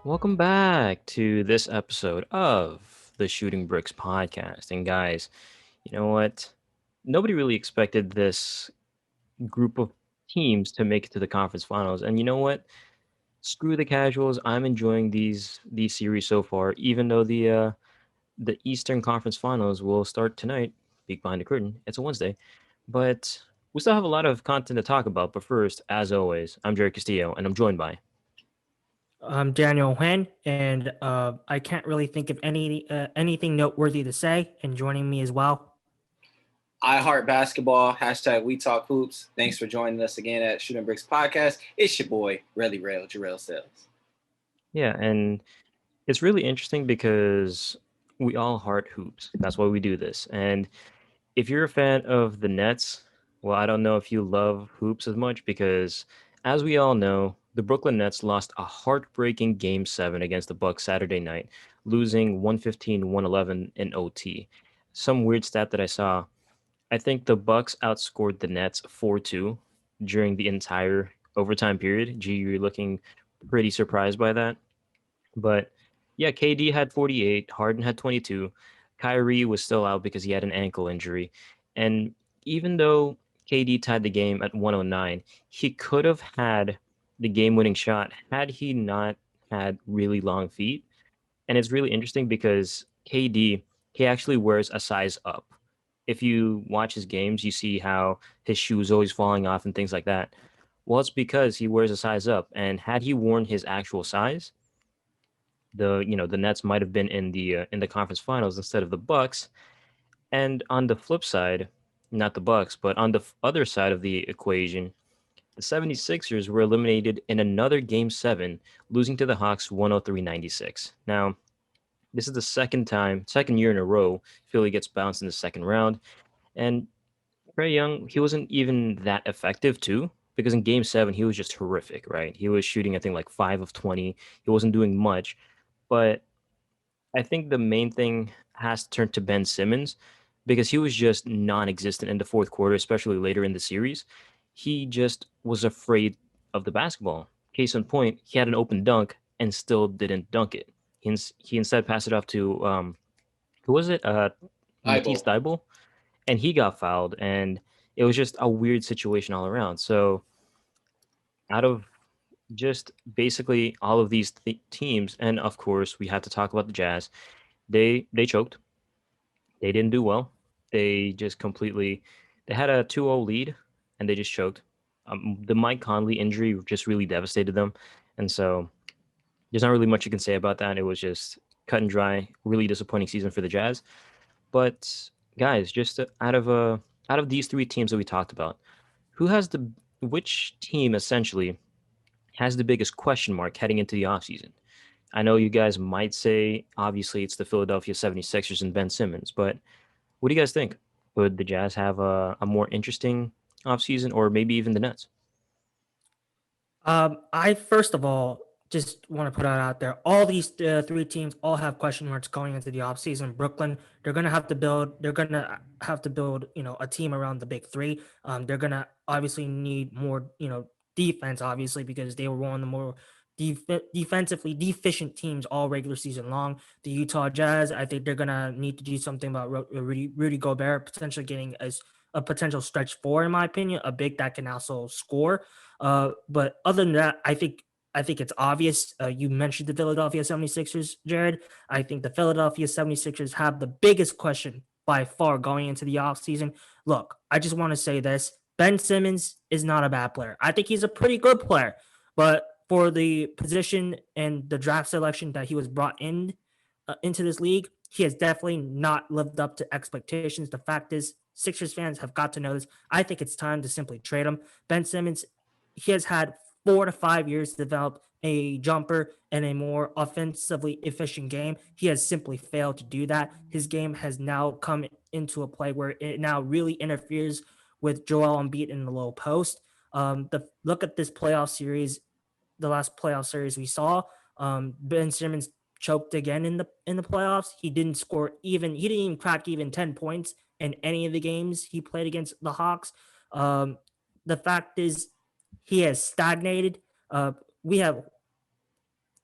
Welcome back to this episode of the Shooting Bricks podcast. And guys, you know what? Nobody really expected this group of teams to make it to the conference finals. And you know what? Screw the casuals. I'm enjoying these series so far, even though the Eastern Conference Finals will start tonight. Peek behind the curtain. It's a Wednesday. But we still have a lot of content to talk about. But first, as always, I'm Jerry Castillo, and I'm joined by I'm Daniel Nguyen, and I can't really think of anything noteworthy to say. And joining me as well. I heart basketball. Hashtag we talk hoops. Thanks for joining us again at Shooting Bricks Podcast. It's your boy, Relly Rail, Gerrel Sales. yeah, and it's really interesting because we all heart hoops. That's why we do this. And if you're a fan of the Nets, well, I don't know if you love hoops as much because, as we all know, the Brooklyn Nets lost a heartbreaking Game 7 against the Bucks Saturday night, losing 115-111 in OT. Some weird stat that I saw, I think the Bucks outscored the Nets 4-2 during the entire overtime period. Gee, you're looking pretty surprised by that. But yeah, KD had 48, Harden had 22. Kyrie was still out because he had an ankle injury. And even though KD tied the game at 109, he could have had the game-winning shot had he not had really long feet. And it's really interesting because KD, he actually wears a size up. If you watch his games, you see how his shoes always falling off and things like that. Well, it's because he wears a size up. And had he worn his actual size, the Nets might have been in the conference finals instead of the Bucks. And on the flip side, not the Bucks, but on the other side of the equation, the 76ers were eliminated in another game 7, losing to the Hawks 103-96. Now, this is the second year in a row Philly gets bounced in the second round, and Trae Young, he wasn't even that effective too. Because in game 7, he was just horrific, right? He was shooting, I think, like 5 of 20. He wasn't doing much. But I think the main thing has to turn to Ben Simmons because he was just non-existent in the fourth quarter, especially later in the series. He just was afraid of the basketball. Case in point, he had an open dunk and still didn't dunk it. He instead passed it off to who was it? Matisse Eyeball. Thybulle, and he got fouled, and it was just a weird situation all around. So out of just basically all of these teams, and of course we have to talk about the Jazz. They choked. They didn't do well. They just completely they had a 2-0 lead and they just choked. The Mike Conley injury just really devastated them, and so there's not really much you can say about that. It was just cut and dry. Really disappointing season for the Jazz. But guys, just out of these three teams that we talked about, who has the which team essentially has the biggest question mark heading into the offseason? I know you guys might say, obviously, it's the Philadelphia 76ers and Ben Simmons, but what do you guys think? Would the Jazz have a more interesting offseason or maybe even the Nets? I first of all just want to put it out there. All these three teams all have question marks going into the offseason. Brooklyn, they're gonna have to build. They're gonna have to build, a team around the big three. They're gonna obviously need more, defense, obviously, because they were one of the more defensively deficient teams all regular season long. The Utah Jazz, I think they're gonna need to do something about Rudy Gobert potentially getting as a potential stretch four, in my opinion, a big that can also score. But other than that, I think it's obvious. You mentioned the Philadelphia 76ers, Jared. I think the Philadelphia 76ers have the biggest question by far going into the offseason. Look, I just want to say this. Ben Simmons is not a bad player. I think he's a pretty good player. But for the position and the draft selection that he was brought in into this league, he has definitely not lived up to expectations. The fact is, Sixers fans have got to know this. I think it's time to simply trade him. Ben Simmons, he has had 4 to 5 years to develop a jumper and a more offensively efficient game. He has simply failed to do that. His game has now come into a play where it now really interferes with Joel Embiid in the low post. The look at this playoff series, the last playoff series we saw. Ben Simmons choked again in the playoffs. He didn't even crack even 10 points in any of the games he played against the Hawks. The fact is he has stagnated. We have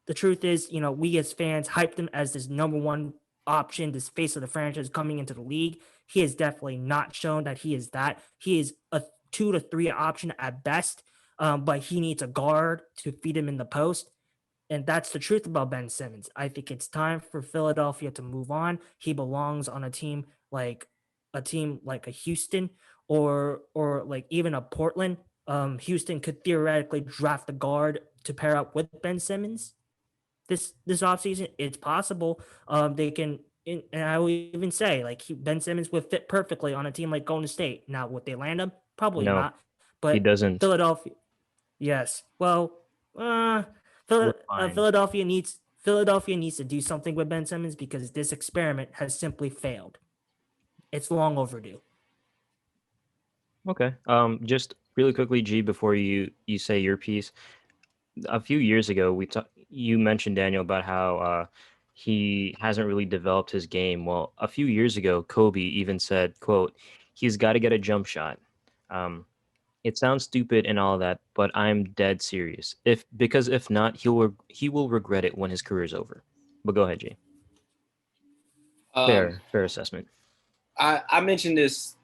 the truth is, we as fans hyped him as this number one option, this face of the franchise coming into the league. He has definitely not shown that he is that. He is a 2 to 3 option at best, but he needs a guard to feed him in the post. And that's the truth about Ben Simmons. I think it's time for Philadelphia to move on. He belongs on a team like a Houston or like even a Portland. Houston could theoretically draft a guard to pair up with Ben Simmons this offseason. It's possible. They can, and I will even say like Ben Simmons would fit perfectly on a team like Golden State. Now, would they land him? Probably No, not. he But doesn't. Philadelphia, yes. Well, uh, We're fine. Philadelphia needs to do something with Ben Simmons because this experiment has simply failed. It's long overdue. Okay. Just really quickly, G, before you say your piece. A few years ago, you mentioned Daniel about how he hasn't really developed his game. Well, a few years ago, Kobe even said, "quote He's got to get a jump shot." Um, it sounds stupid and all that, but I'm dead serious. If not, he will regret it when his career's over. But go ahead, G. Um, Fair assessment. I mentioned this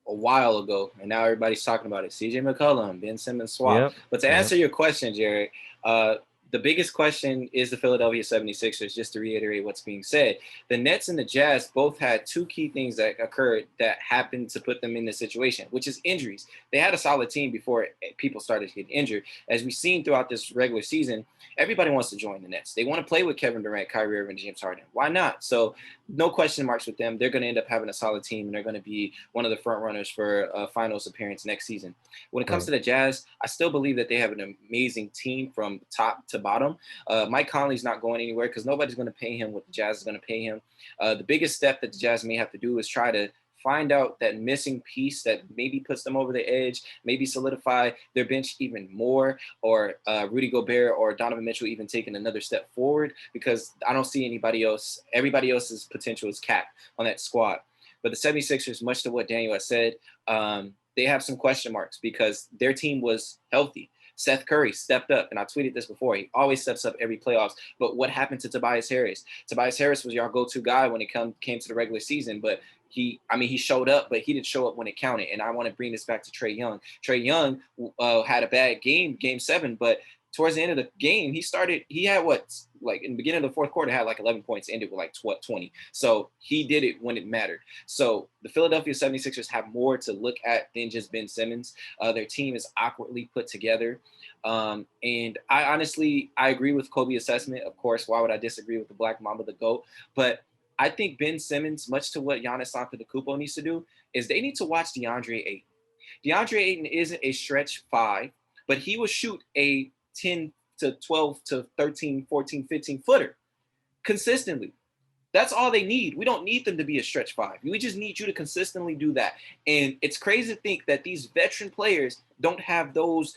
a while ago, and now everybody's talking about it. CJ McCollum, Ben Simmons swap. Yep. But to Yep. answer your question, Jarrod, the biggest question is the Philadelphia 76ers, just to reiterate what's being said. The Nets and the Jazz both had two key things that occurred that happened to put them in this situation, which is injuries. They had a solid team before people started getting injured. As we've seen throughout this regular season, everybody wants to join the Nets. They want to play with Kevin Durant, Kyrie Irving, and James Harden. Why not? So no question marks with them. They're going to end up having a solid team, and they're going to be one of the front runners for a finals appearance next season. When it comes Right. to the Jazz, I still believe that they have an amazing team from top to bottom. Mike Conley's not going anywhere because nobody's going to pay him what the Jazz is going to pay him. The biggest step that the Jazz may have to do is try to find out that missing piece that maybe puts them over the edge, maybe solidify their bench even more, or Rudy Gobert or Donovan Mitchell even taking another step forward, because I don't see anybody else. Everybody else's potential is capped on that squad. But the 76ers, much to what Daniel has said, they have some question marks because their team was healthy. Seth Curry stepped up, and I tweeted this before. He always steps up every playoffs. But what happened to Tobias Harris? Tobias Harris was your go-to guy when it came to the regular season, but he showed up, but he didn't show up when it counted. And I want to bring this back to Trae Young. Trae Young had a bad game 7, but towards the end of the game, he had like in the beginning of the fourth quarter, had like 11 points, ended with like 20. So he did it when it mattered. So the Philadelphia 76ers have more to look at than just Ben Simmons. Their team is awkwardly put together. And I agree with Kobe's assessment. Of course, why would I disagree with the Black Mamba, the GOAT? But I think Ben Simmons, much to what Giannis Antetokounmpo needs to do, is they need to watch DeAndre Ayton. DeAndre Ayton isn't a stretch 5, but he will shoot a 10 to 12 to 13, 14, 15 footer consistently. That's all they need. We don't need them to be a stretch 5. We just need you to consistently do that. And it's crazy to think that these veteran players don't have those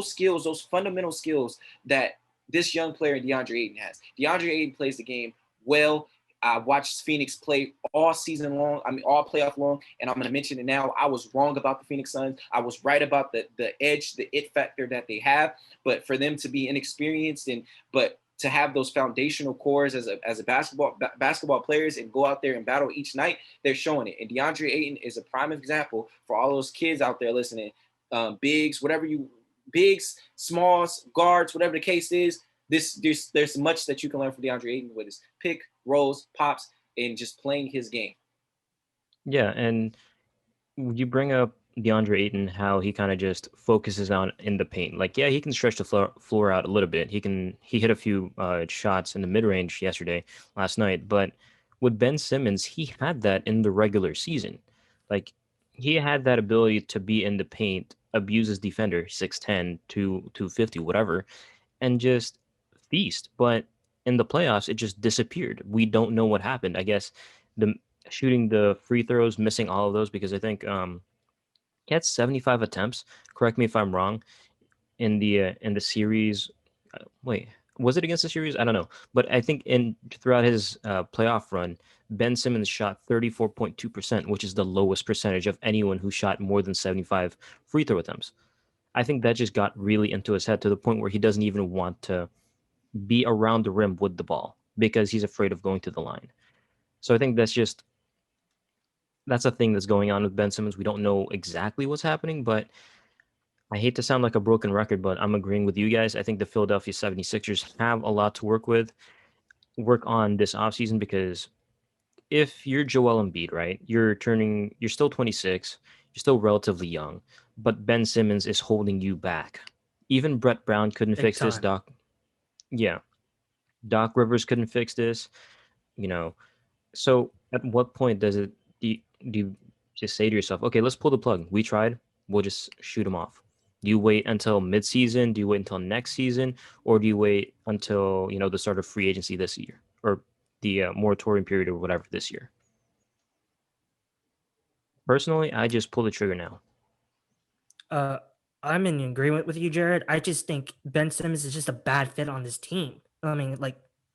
skills, those fundamental skills that this young player DeAndre Ayton has. DeAndre Ayton plays the game well. I watched Phoenix play all season long, all playoff long, and I'm going to mention it now. I was wrong about the Phoenix Suns. I was right about the edge, the it factor that they have. But for them to be inexperienced but to have those foundational cores as a basketball players and go out there and battle each night, they're showing it. And DeAndre Ayton is a prime example for all those kids out there listening, bigs, smalls, guards, whatever the case is. There's much that you can learn from DeAndre Ayton with his pick, rolls, pops, and just playing his game. Yeah, and you bring up DeAndre Ayton, how he kind of just focuses on in the paint. Like, yeah, he can stretch the floor out a little bit. He hit a few shots in the mid range last night. But with Ben Simmons, he had that in the regular season. Like, he had that ability to be in the paint, abuse his defender, 6'10", 250, whatever, and just feast. But in the playoffs, it just disappeared. We don't know what happened. I guess the shooting the free throws, missing all of those, because I think he had 75 attempts. Correct me if I'm wrong. In the series, wait, was it against the series? I don't know, but I think in throughout his playoff run, Ben Simmons shot 34.2%, which is the lowest percentage of anyone who shot more than 75 free throw attempts. I think that just got really into his head to the point where he doesn't even want to be around the rim with the ball because he's afraid of going to the line. So I think that's a thing that's going on with Ben Simmons. We don't know exactly what's happening, but I hate to sound like a broken record, but I'm agreeing with you guys. I think the Philadelphia 76ers have a lot to work on this offseason because if you're Joel Embiid, right, you're still 26, you're still relatively young, but Ben Simmons is holding you back. Even Brett Brown couldn't Big fix this, time. Doc. Yeah, Doc Rivers couldn't fix this, you know. So at what point do you just say to yourself, okay, let's pull the plug. We tried. We'll just shoot them off. Do you wait until midseason? Do you wait until next season, or do you wait until the start of free agency this year, or the moratorium period or whatever this year? Personally, I just pull the trigger now. Uh, I'm in agreement with you, Jared. I just think Ben Simmons is just a bad fit on this team. I mean,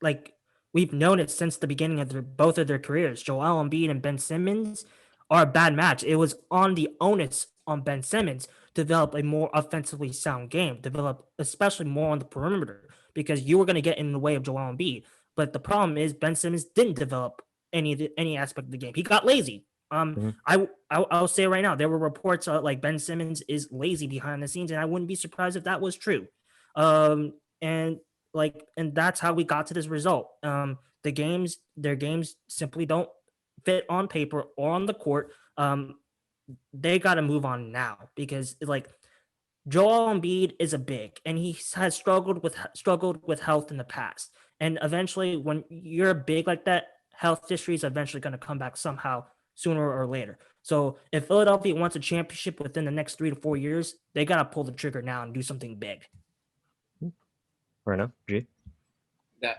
like we've known it since the beginning of both of their careers. Joel Embiid and Ben Simmons are a bad match. It was on the onus on Ben Simmons to develop a more offensively sound game, develop especially more on the perimeter, because you were going to get in the way of Joel Embiid. But the problem is Ben Simmons didn't develop any aspect of the game. He got lazy. Mhm. I'll say right now, there were reports like Ben Simmons is lazy behind the scenes, and I wouldn't be surprised if that was true. And and that's how we got to this result. Their games simply don't fit on paper or on the court. They got to move on now because like Joel Embiid is a big, and he has struggled with health in the past. And eventually, when you're big like that, health history is eventually going to come back somehow, sooner or later. So if Philadelphia wants a championship within the next 3 to 4 years, they got to pull the trigger now and do something big. Fair enough. G.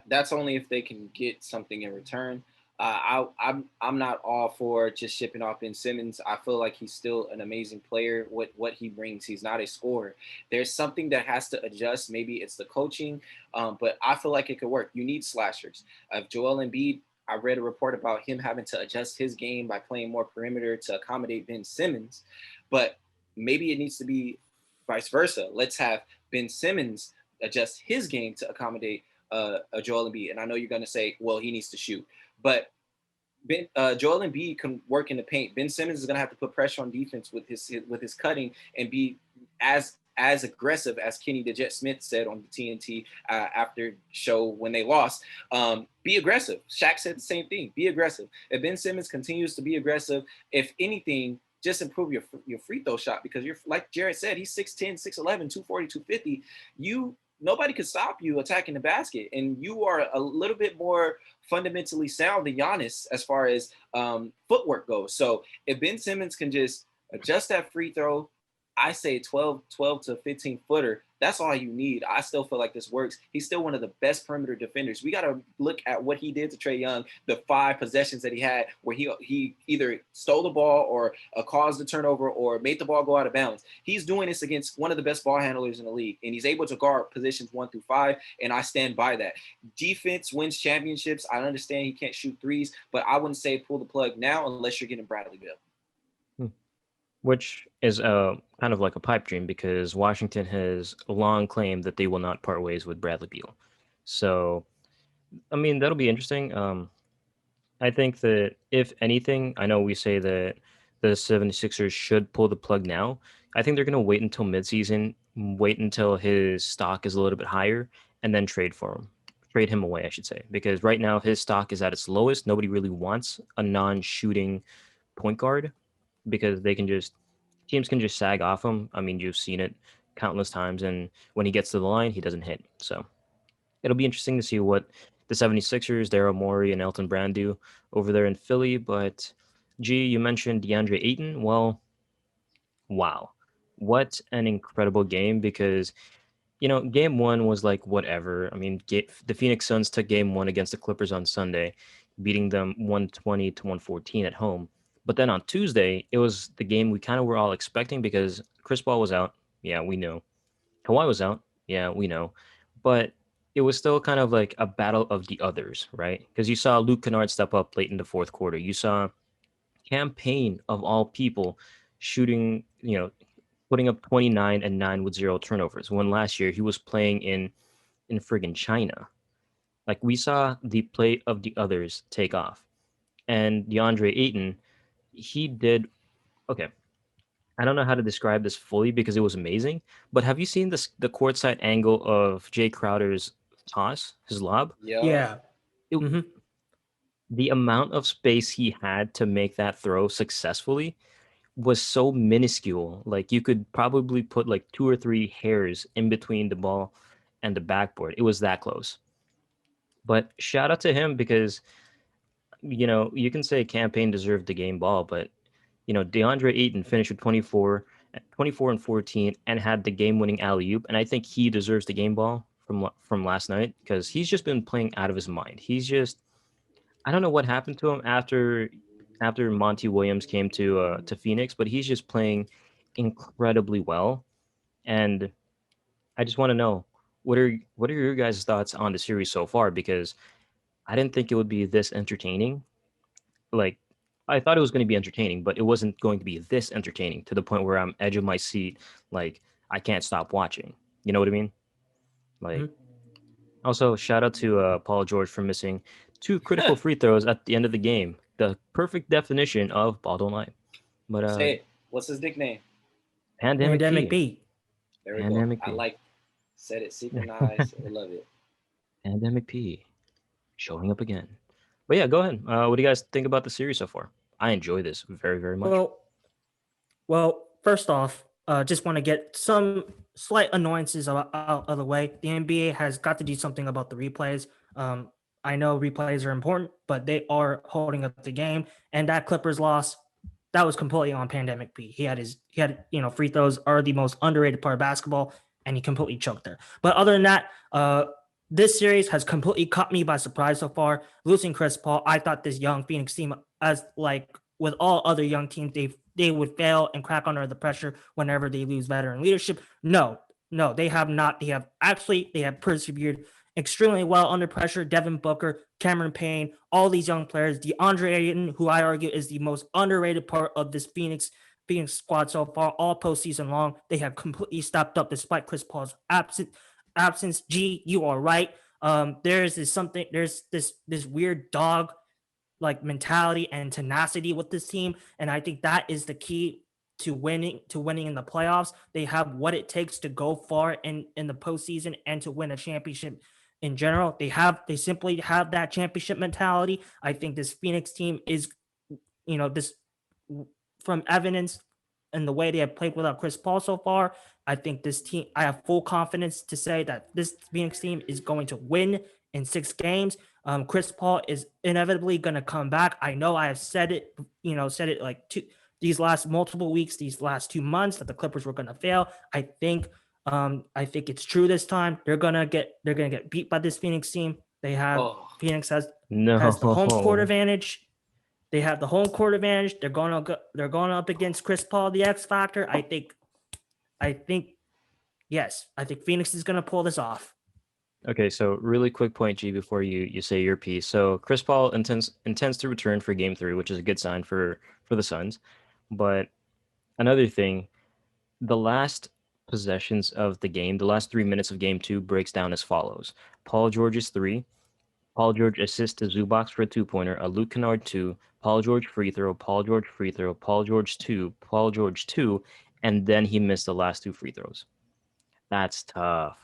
That's only if they can get something in return. I'm not all for just shipping off Ben Simmons. I feel like he's still an amazing player. What he brings, he's not a scorer. There's something that has to adjust. Maybe it's the coaching, but I feel like it could work. You need slashers. Joel Embiid, I read a report about him having to adjust his game by playing more perimeter to accommodate Ben Simmons, but maybe it needs to be vice versa. Let's have Ben Simmons adjust his game to accommodate a Joel Embiid. And I know you're going to say, well, he needs to shoot, but Joel Embiid can work in the paint. Ben Simmons is going to have to put pressure on defense with his cutting and be as aggressive as Kenny the Jet Smith said on the TNT after show when they lost. Be aggressive. Shaq said the same thing. Be aggressive. If Ben Simmons continues to be aggressive, if anything, just improve your free throw shot because you're like Jarrod said, he's 6'10, 6'11, 240, 250. Nobody could stop you attacking the basket. And you are a little bit more fundamentally sound than Giannis as far as footwork goes. So if Ben Simmons can just adjust that free throw, I say 12 to 15 footer. That's all you need. I still feel like this works. He's still one of the best perimeter defenders. We got to look at what he did to Trae Young, the 5 possessions that he had where he either stole the ball or caused the turnover or made the ball go out of bounds. He's doing this against one of the best ball handlers in the league, and he's able to guard positions 1 through 5, and I stand by that. Defense wins championships. I understand he can't shoot threes, but I wouldn't say pull the plug now unless you're getting Bradley Beal. Which is kind of like a pipe dream because Washington has long claimed that they will not part ways with Bradley Beal. So, I mean, that'll be interesting. I think that if anything, I know we say that the 76ers should pull the plug now. I think they're going to wait until midseason, wait until his stock is a little bit higher, and then trade for him. Trade him away, I should say. Because right now his stock is at its lowest. Nobody really wants a non-shooting point guard because teams can just sag off him. I mean, you've seen it countless times, and when he gets to the line, he doesn't hit. So it'll be interesting to see what the 76ers, Daryl Morey, and Elton Brand do over there in Philly. But, G, you mentioned DeAndre Ayton. Well, wow. What an incredible game because, game one was like whatever. I mean, the Phoenix Suns took game one against the Clippers on Sunday, beating them 120 to 114 at home. But then on Tuesday, it was the game we kind of were all expecting because Chris Paul was out. Yeah, we know. Kawhi was out. Yeah, we know. But it was still kind of like a battle of the others, right? Because you saw Luke Kennard step up late in the fourth quarter. You saw Cam Payne, of all people, shooting, putting up 29 and 9 with 0 turnovers. When last year he was playing in in friggin' China. Like we saw the play of the others take off. And DeAndre Ayton, he did okay. I don't know how to describe this fully because it was amazing. But have you seen the courtside angle of Jay Crowder's toss, his lob? Yo, Yeah. It, hmm the amount of space he had to make that throw successfully was so minuscule. Like you could probably put like two or three hairs in between the ball and the backboard. It was that close. But shout out to him because you can say campaign deserved the game ball, but DeAndre Ayton finished with 24 and 14 and had the game-winning alley-oop, and I think he deserves the game ball from last night because he's just been playing out of his mind. I don't know what happened to him after Monty Williams came to Phoenix, but he's just playing incredibly well, and I just want to know what are your guys' thoughts on the series so far because I didn't think it would be this entertaining. Like I thought it was going to be entertaining, but it wasn't going to be this entertaining to the point where I'm edge of my seat, like I can't stop watching. You know what I mean? Like also shout out to Paul George for missing two critical free throws at the end of the game. The perfect definition of ball don't lie. But say it. What's his nickname? Pandemic Pandemic P, P. There we go. Pandemic I P, like said it synchronized. I love it. Pandemic P, showing up again. But yeah, go ahead. What do you guys think about the series so far? I enjoy this very, very much. Well, first off, just want to get some slight annoyances out of the way. The NBA has got to do something about the replays. I know replays are important, but they are holding up the game. And that Clippers loss, that was completely on Pandemic P. He had free throws are the most underrated part of basketball, and he completely choked there. But other than that, this series has completely caught me by surprise so far. Losing Chris Paul, I thought this young Phoenix team, as like with all other young teams, they would fail and crack under the pressure whenever they lose veteran leadership. No, they have not. They have persevered extremely well under pressure. Devin Booker, Cameron Payne, all these young players, DeAndre Ayton, who I argue is the most underrated part of this Phoenix squad so far, all postseason long. They have completely stepped up despite Chris Paul's absence. G, you are right. There's this weird dog like mentality and tenacity with this team, and I think that is the key to winning in the playoffs. They have what it takes to go far in the postseason and to win a championship in general. They simply have that championship mentality. I think this Phoenix team is, this from evidence and the way they have played without Chris Paul so far. I think this team, I have full confidence to say that this Phoenix team is going to win in 6 games. Chris Paul is inevitably going to come back. I know I have said it like these last multiple weeks, these last 2 months that the Clippers were going to fail. I think it's true this time. They're gonna get beat by this Phoenix team. Phoenix has the home court No. advantage. They have the home court advantage. They're going up against Chris Paul, the X factor. I think yes. I think Phoenix is gonna pull this off. Okay, so really quick point, G, before you say your piece. So Chris Paul intends to return for Game 3, which is a good sign for the Suns. But another thing, the last possessions of the game, the last 3 minutes of Game 2 breaks down as follows: Paul George's three, Paul George assists to Zubac for a two-pointer, a Luke Kennard two, Paul George free throw, Paul George free throw, Paul George two, Paul George two, and then he missed the last two free throws. That's tough.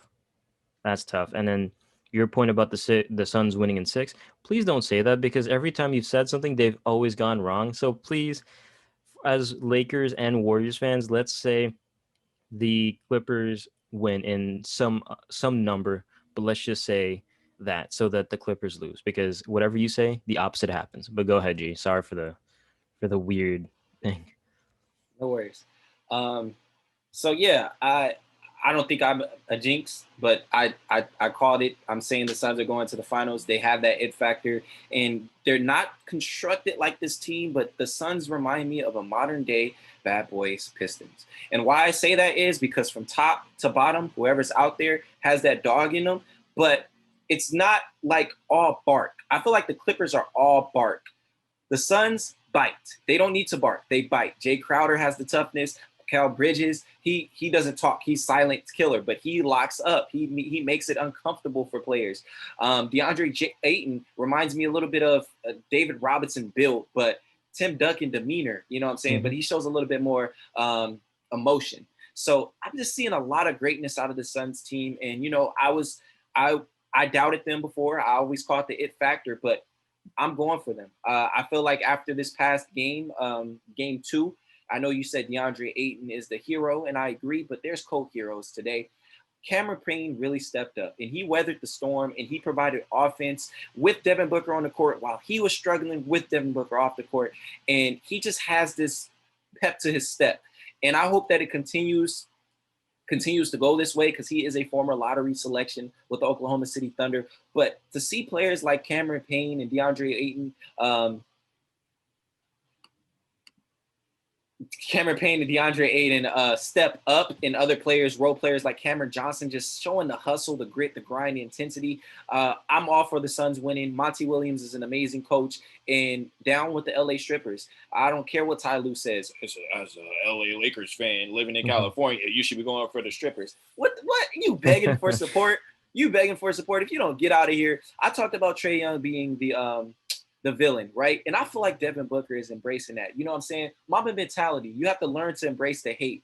That's tough. And then your point about the Suns winning in 6, please don't say that because every time you've said something, they've always gone wrong. So please, as Lakers and Warriors fans, let's say the Clippers win in some number, but let's just say that so that the Clippers lose because whatever you say, the opposite happens. But go ahead, G. Sorry for the weird thing. No worries. So yeah, I don't think I'm a jinx, but I called it. I'm saying the Suns are going to the finals. They have that it factor, and they're not constructed like this team, but the Suns remind me of a modern day Bad Boys Pistons. And why I say that is because from top to bottom, whoever's out there has that dog in them, but it's not like all bark. I feel like the Clippers are all bark. The Suns bite. They don't need to bark. They bite. Jay Crowder has the toughness. Mikal Bridges, he doesn't talk. He's silent killer, but he locks up. He makes it uncomfortable for players. Ayton reminds me a little bit of David Robinson build, but Tim Duncan demeanor. You know what I'm saying? Mm-hmm. But he shows a little bit more emotion. So I'm just seeing a lot of greatness out of the Suns team. And I doubted them before. I always caught the it factor, but I'm going for them. I feel like after this past game, game 2, I know you said DeAndre Ayton is the hero, and I agree, but there's co-heroes today. Cameron Payne really stepped up, and he weathered the storm, and he provided offense with Devin Booker on the court while he was struggling with Devin Booker off the court. And he just has this pep to his step. And I hope that it continues to go this way because he is a former lottery selection with the Oklahoma City Thunder. But to see players like Cameron Payne and DeAndre Ayton, step up, and other players, role players like Cameron Johnson, just showing the hustle, the grit, the grind, the intensity. I'm all for the Suns winning. Monty Williams is an amazing coach, and down with the LA Strippers. I don't care what Ty Lue says. As a LA Lakers fan living in California, you should be going for the Strippers. What? You begging for support? You begging for support? If you don't get out of here. I talked about Trae Young being the villain, right? And I feel like Devin Booker is embracing that. You know what I'm saying? Mamba mentality. You have to learn to embrace the hate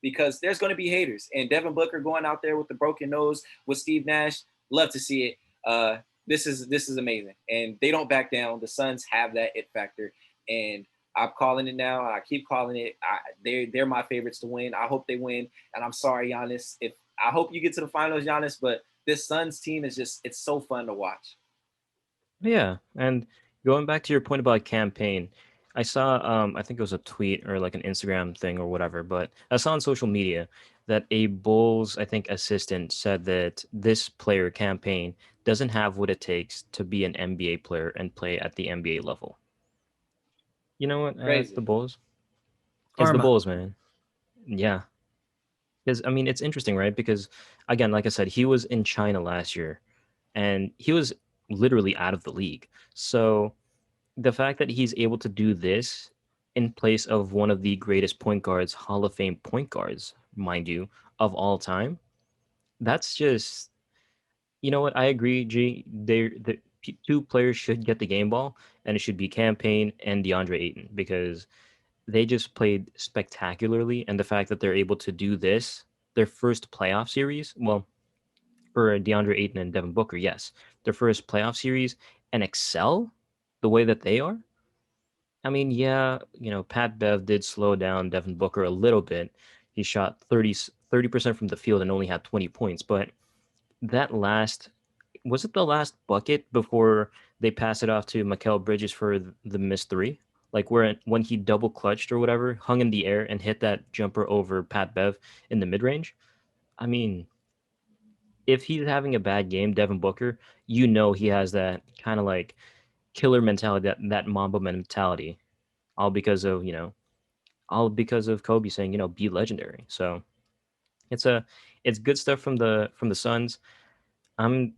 because there's going to be haters. And Devin Booker going out there with the broken nose with Steve Nash, love to see it. This is amazing. And they don't back down. The Suns have that it factor. And I'm calling it now. I keep calling it. They're my favorites to win. I hope they win. And I'm sorry, Giannis. I hope you get to the finals, Giannis, but this Suns team is it's so fun to watch. Yeah, and going back to your point about campaign, I saw I think it was a tweet or like an Instagram thing or whatever, but I saw on social media that a Bulls, I think, assistant said that this player campaign doesn't have what it takes to be an NBA player and play at the NBA level. You know what? It's the Crazy. Bulls. It's the Karma. Bulls, man. Yeah. Because I mean, it's interesting, right? Because again, like I said, he was in China last year and he was literally out of the league. So the fact that he's able to do this in place of one of the greatest point guards, Hall of Fame point guards, mind you, of all time, that's just, you know what? I agree, G. Two players should get the game ball, and it should be Campaign and DeAndre Ayton because they just played spectacularly. And the fact that they're able to do this, their first playoff series, well, for DeAndre Ayton and Devin Booker, yes, their first playoff series and excel the way that they are. I mean, yeah, Pat Bev did slow down Devin Booker a little bit. He shot 30% from the field and only had 20 points. But that was it the last bucket before they pass it off to Mikal Bridges for the missed three? Like when he double clutched or whatever, hung in the air and hit that jumper over Pat Bev in the mid range. I mean, if he's having a bad game, Devin Booker, he has that kind of like killer mentality, that Mamba mentality, all because of Kobe saying, be legendary. So it's a it's good stuff from the Suns. I'm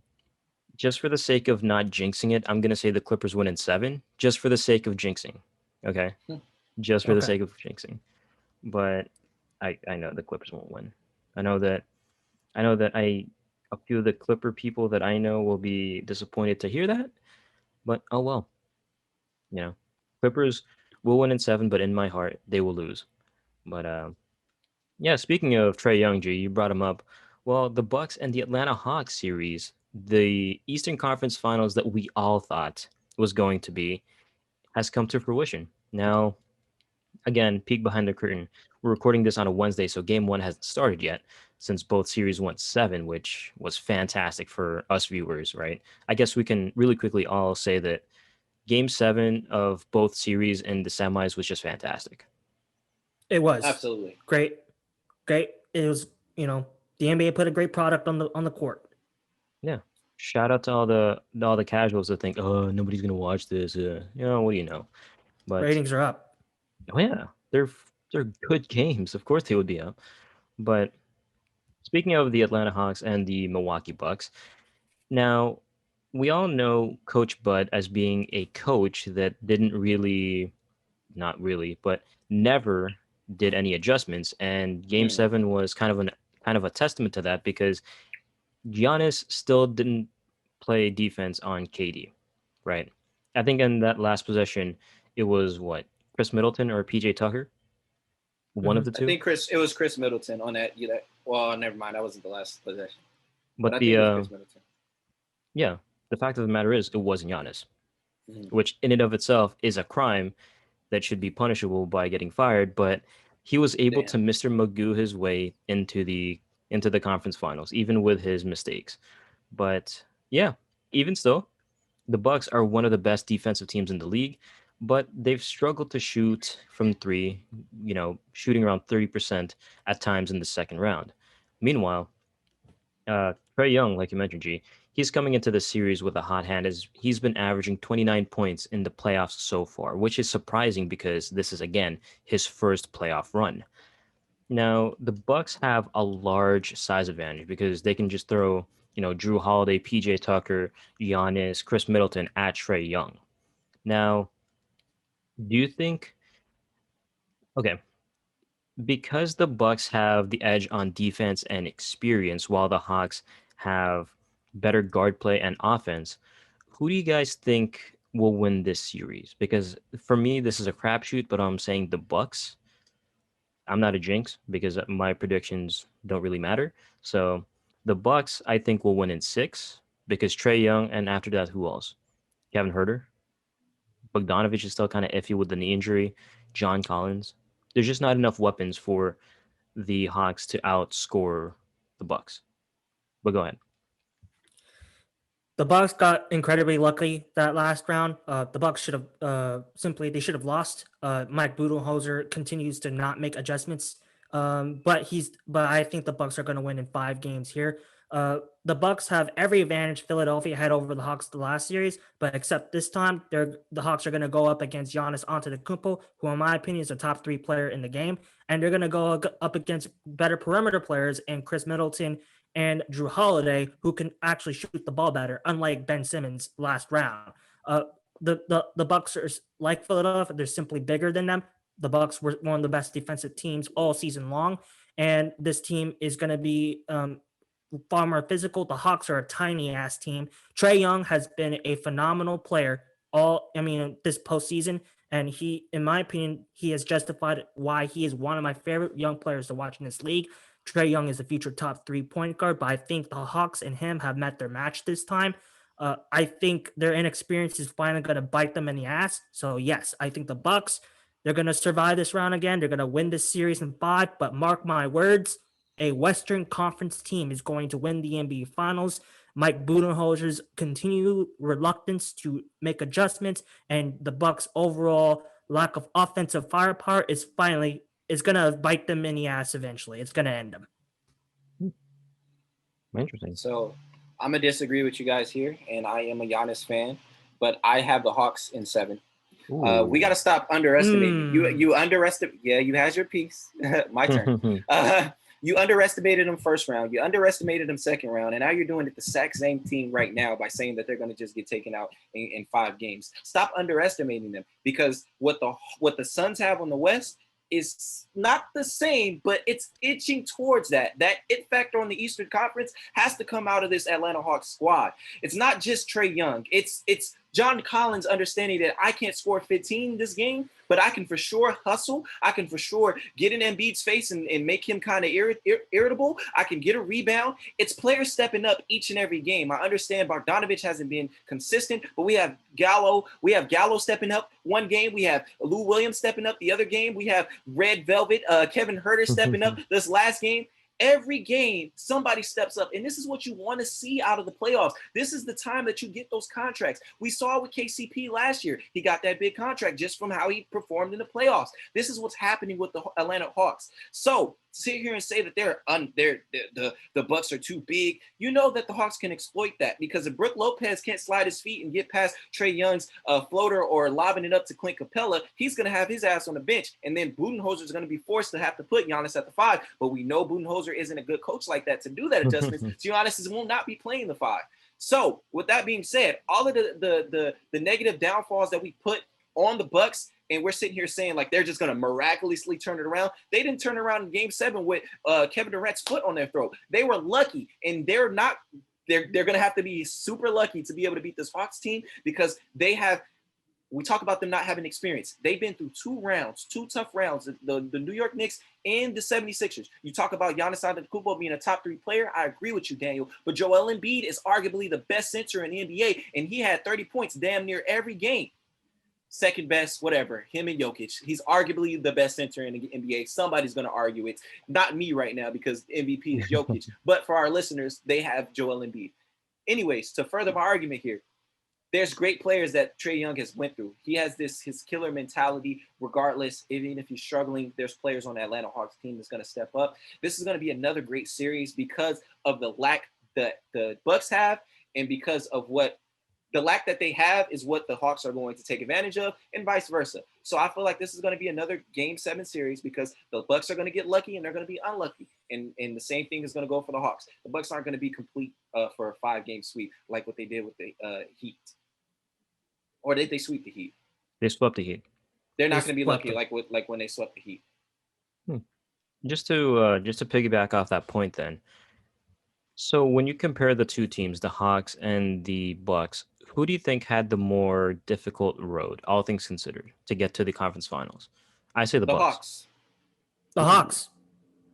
just for the sake of not jinxing it, I'm gonna say the Clippers win in 7, just for the sake of jinxing. Okay, just for the Okay. sake of jinxing. But I know the Clippers won't win. I know that a few of the Clipper people that I know will be disappointed to hear that. But oh well, you know, Clippers will win in 7, but in my heart they will lose. But yeah, speaking of Trey Young, G, you brought him up. Well, the Bucks and the Atlanta Hawks series, the Eastern Conference Finals that we all thought was going to be, has come to fruition. Now, again, peek behind the curtain. We're recording this on a Wednesday, so Game One hasn't started yet, since both series went 7, which was fantastic for us viewers, right? I guess we can really quickly all say that Game 7 of both series in the semis was just fantastic. It was Absolutely. great. Great. It was, the NBA put a great product on the court. Yeah. Shout out to all the casuals that think, oh, nobody's gonna watch this. What do you know? But Ratings are up. oh yeah, they're good games. Of course they would be up. But speaking of the Atlanta Hawks and the Milwaukee Bucks, now we all know Coach Bud as being a coach that didn't really, not really, but never did any adjustments. And Game 7 was kind of a testament to that because Giannis still didn't play defense on KD, right? I think in that last possession, it was what, Chris Middleton or PJ Tucker, one of Mhm. the I two. think it was Chris Middleton on that. Well, never mind. That wasn't the last possession, but But I think it was Chris Middleton. yeah, the fact of the matter is, it wasn't Giannis, Mhm. which in and of itself is a crime that should be punishable by getting fired. But he was able Damn. to Mr. Magoo his way into the conference finals, even with his mistakes. But yeah, even still, the Bucks are one of the best defensive teams in the league, but they've struggled to shoot from three, shooting around 30% at times in the second round. Meanwhile, Trey Young, like you mentioned, G, he's coming into the series with a hot hand as he's been averaging 29 points in the playoffs so far, which is surprising because this is again his first playoff run. Now, the Bucks have a large size advantage because they can just throw, Drew Holiday, PJ Tucker, Giannis, Chris Middleton at Trey Young. Now, do you think okay, because the Bucks have the edge on defense and experience while the Hawks have better guard play and offense, who do you guys think will win this series? Because for me, this is a crapshoot, but I'm saying the Bucks. I'm not a jinx because my predictions don't really matter. So the Bucks, I think, will win in six because Trey Young, and after that, who else? Kevin Herter, Bogdanovich is still kind of iffy with the knee injury. John Collins. There's just not enough weapons for the Hawks to outscore the Bucks. But go ahead. The Bucks got incredibly lucky that last round. The Bucks should have they should have lost. Mike Budenholzer continues to not make adjustments, but I think the Bucks are going to win in 5 games here. The Bucks have every advantage Philadelphia had over the Hawks the last series, but except this time, the Hawks are going to go up against Giannis Antetokounmpo, who in my opinion is a top 3 player in the game, and they're going to go up against better perimeter players and Chris Middleton and Drew Holiday, who can actually shoot the ball better, unlike Ben Simmons last round. Uh, the Bucks are like Philadelphia; they're simply bigger than them. The Bucks were one of the best defensive teams all season long, and this team is going to be far more physical. The Hawks are a tiny ass team. Trey Young has been a phenomenal player this postseason, and he, in my opinion, he has justified why he is one of my favorite young players to watch in this league. Trey Young is a future top 3 point guard, but I think the Hawks and him have met their match this time. I think their inexperience is finally going to bite them in the ass. So yes, I think the Bucks, they're going to survive this round again. They're going to win this series in 5. But mark my words, a Western Conference team is going to win the NBA Finals. Mike Budenholzer's continued reluctance to make adjustments and the Bucks' overall lack of offensive firepower is gonna bite them in the ass eventually. It's gonna end them. Interesting. So I'm gonna disagree with you guys here, and I am a Giannis fan, but I have the Hawks in 7. We got to stop underestimating you. You underestimate. Yeah, you has your piece. My turn. You underestimated them first round. You underestimated them second round, and now you're doing it the exact same team right now by saying that they're going to just get taken out in 5 games. Stop underestimating them because what the Suns have on the West is not the same, but it's itching towards that. That it factor on the Eastern Conference has to come out of this Atlanta Hawks squad. It's not just Trey Young. It's John Collins understanding that I can't score 15 this game, but I can for sure hustle. I can for sure get in Embiid's face and make him kind of irritable. I can get a rebound. It's players stepping up each and every game. I understand Bogdanovich hasn't been consistent, but we have Gallo. We have Gallo stepping up one game. We have Lou Williams stepping up the other game. We have Red Velvet, Kevin Herter stepping up this last game. Every game, somebody steps up, and this is what you want to see out of the playoffs. This is the time that you get those contracts. We saw with KCP last year. He got that big contract just from how he performed in the playoffs. This is what's happening with the Atlanta Hawks. So sit here and say that the Bucks are too big. You know that the Hawks can exploit that because if Brook Lopez can't slide his feet and get past Trey Young's floater or lobbing it up to Clint Capella, he's going to have his ass on the bench, and then Budenholzer is going to be forced to have to put Giannis at the 5. But we know Budenholzer isn't a good coach like that to do that adjustment. So Giannis will not be playing the 5. So with that being said, all of the negative downfalls that we put on the Bucks and we're sitting here saying like they're just going to miraculously turn it around. They didn't turn around in Game 7 with Kevin Durant's foot on their throat. They were lucky, and they're not. They're going to have to be super lucky to be able to beat this Hawks team because they have. We talk about them not having experience. They've been through two tough rounds, the New York Knicks and the 76ers. You talk about Giannis Antetokounmpo being a top 3 player. I agree with you, Daniel. But Joel Embiid is arguably the best center in the NBA, and he had 30 points damn near every game. Second best, whatever, him and Jokic. He's arguably the best center in the NBA. Somebody's going to argue it's not me right now because MVP is Jokic. But for our listeners, they have Joel Embiid. Anyways, to further my argument here, there's great players that Trae Young has went through. He has his killer mentality, regardless, even if he's struggling, there's players on the Atlanta Hawks team that's going to step up. This is going to be another great series because of the lack that the Bucks have, and because of what the lack that they have is what the Hawks are going to take advantage of, and vice versa. So I feel like this is going to be another Game 7 series because the Bucks are going to get lucky and they're going to be unlucky. And the same thing is going to go for the Hawks. The Bucks aren't going to be complete for a 5-game sweep like what they did with the Heat. Or did they sweep the Heat? They swept the Heat. They're not going to be lucky like when they swept the Heat. Just to piggyback off that point, then. So when you compare the two teams, the Hawks and the Bucks, who do you think had the more difficult road, all things considered, to get to the conference finals? I say the Bucks. Hawks. The Hawks.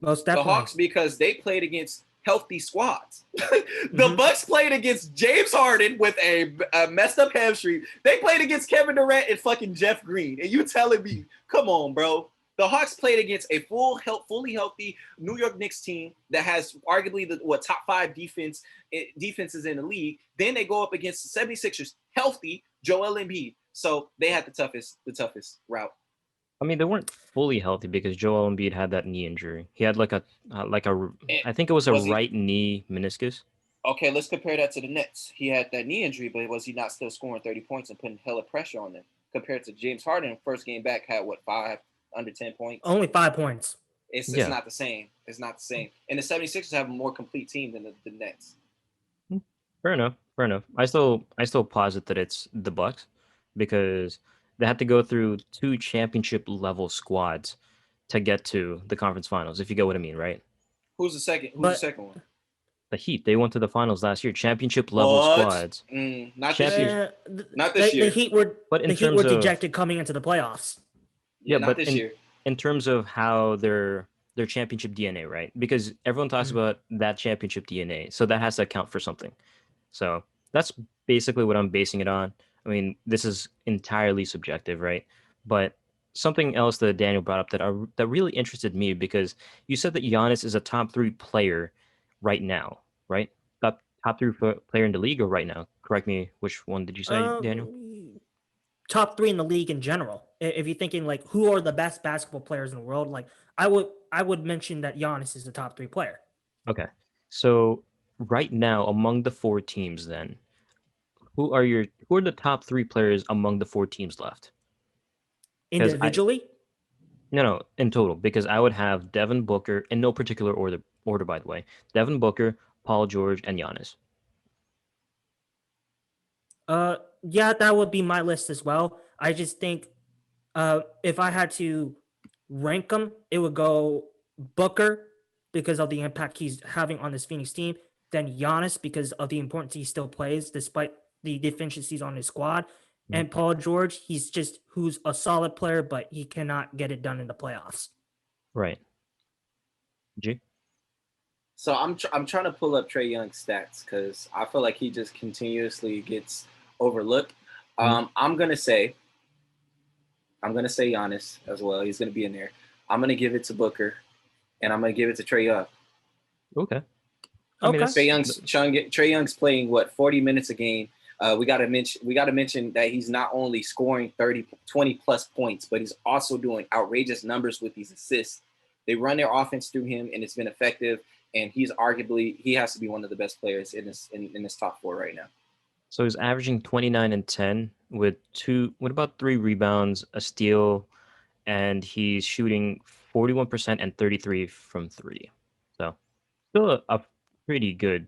Most definitely. The Hawks because they played against healthy squads. The Bucks played against James Harden with a messed up hamstring. They played against Kevin Durant and fucking Jeff Green. And you telling me, come on, bro. The Hawks played against a fully healthy New York Knicks team that has arguably the top 5 defenses in the league. Then they go up against the 76ers, healthy Joel Embiid. So they had the toughest route. I mean, they weren't fully healthy because Joel Embiid had that knee injury. He had I think it was right knee meniscus. Okay, let's compare that to the Nets. He had that knee injury, but was he not still scoring 30 points and putting hella pressure on them? Compared to James Harden, first game back had 5 under 10 points? Only 5 points. It's not the same. It's not the same. And the 76ers have a more complete team than the Nets. Fair enough. I still posit that it's the Bucks because they had to go through 2 championship level squads to get to the conference finals, if you get what I mean, right? Who's the second one? The Heat. They went to the finals last year. Championship level squads. Not this year. Not this year. The Heat were dejected coming into the playoffs. Yeah, but this year. In terms of how their championship DNA, right? Because everyone talks about that championship DNA, so that has to account for something. So that's basically what I'm basing it on. I mean, this is entirely subjective, right? But something else that Daniel brought up that really interested me because you said that Giannis is a top 3 player right now, right? Top 3 player in the league or right now? Correct me. Which one did you say, Daniel? Top 3 in the league in general. If you're thinking like who are the best basketball players in the world, like I would mention that Giannis is the top 3 player. Okay, so right now among the 4 teams, then who are the top 3 players among the 4 teams left? Individually? No, in total, because I would have Devin Booker in no particular order, by the way. Devin Booker, Paul George, and Giannis. Yeah, that would be my list as well. I just think if I had to rank them, it would go Booker because of the impact he's having on this Phoenix team, then Giannis because of the importance he still plays despite the deficiencies on his squad, and Paul George, who's a solid player, but he cannot get it done in the playoffs. Right. G? So I'm trying to pull up Trae Young's stats because I feel like he just continuously gets overlooked. I'm gonna say Giannis as well. He's gonna be in there. I'm gonna give it to Booker, and I'm gonna give it to Trae Young. Okay. Trae Young's playing 40 minutes a game. We gotta mention that he's not only scoring 20 plus points, but he's also doing outrageous numbers with these assists. They run their offense through him, and it's been effective. And he has to be one of the best players in this top 4 right now. So he's averaging 29 and 10 with 3 rebounds, a steal, and he's shooting 41% and 33 from 3. So still a pretty good